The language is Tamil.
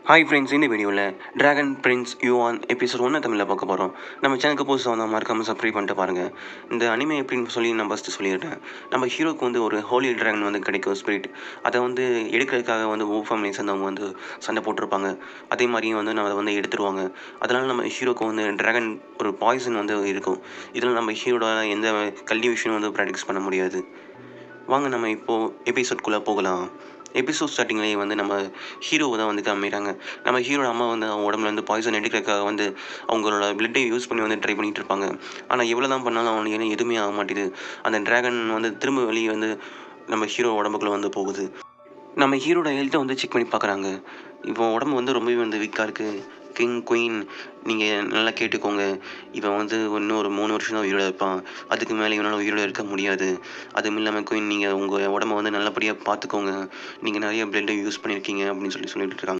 ஹாய் ஃப்ரெண்ட்ஸ், இந்த வீடியோவில் டிராகன் பிரின்ஸ் யுவான் எபிசோட் 1 தமிழில் பார்க்க போகிறோம். நம்ம சேனலுக்கு புதுசாக வந்தால் மறக்காமல் சப்ஸ்கிரைப் பண்ணிட்டு பாருங்கள். இந்த அனிமே எப்படின்னு சொல்லி நான் ஃபஸ்ட்டு சொல்லிடுறேன். நம்ம ஹீரோக்கு வந்து ஒரு ஹோலி டிராகன் வந்து கிடைக்கும் ஸ்பிரிட். அதை வந்து எடுக்கிறதுக்காக வந்து ஃபேமிலி சேர்ந்தவங்க வந்து சண்டை போட்டிருப்பாங்க. அதே மாதிரியும் வந்து நம்ம அதை வந்து எடுத்துருவாங்க. அதனால் நம்ம ஹீரோக்கு வந்து டிராகன் ஒரு பாய்சன் வந்து இருக்கும். இதில் நம்ம ஹீரோட எந்த கல்டிவேஷனும் வந்து ப்ராக்டிஸ் பண்ண முடியாது. வாங்க நம்ம இப்போது எபிசோட்குள்ளே போகலாம். எபிசோட் ஸ்டார்டிங்லேயே வந்து நம்ம ஹீரோவை தான் வந்து காமிக்கிறாங்க. நம்ம ஹீரோட அம்மா வந்து அவங்க உடம்புல வந்து பாய்சன் எடுக்கிறதுக்காக வந்து அவங்களோட பிளட்டை யூஸ் பண்ணி வந்து ட்ரை பண்ணிகிட்டு இருப்பாங்க. ஆனால் எவ்வளோ தான் பண்ணாலும் அவனுக்கு எதுவுமே ஆக மாட்டேது. அந்த டிராகன் வந்து திரும்ப வெளியே வந்து நம்ம ஹீரோ உடம்புக்குள்ளே வந்து போகுது. நம்ம ஹீரோட ஹெல்த்தை வந்து செக் பண்ணி பார்க்குறாங்க. இப்போ உடம்பு வந்து ரொம்பவே வந்து வீக்காக இருக்குது. கிங் குயின் நீங்கள் நல்லா கேட்டுக்கோங்க. இவன் வந்து இன்னும் ஒரு 3 வருஷம் தான் உயிரோட இருப்பான். அதுக்கு மேலே இவனால் உயிரோட இருக்க முடியாது. அதுவும் இல்லாமல் குயின் நீங்கள் உங்கள் உடம்ப வந்து நல்லபடியாக பார்த்துக்கோங்க. நீங்கள் நிறைய பிளட்டை யூஸ் பண்ணியிருக்கீங்க அப்படின்னு சொல்லிட்டு இருக்காங்க.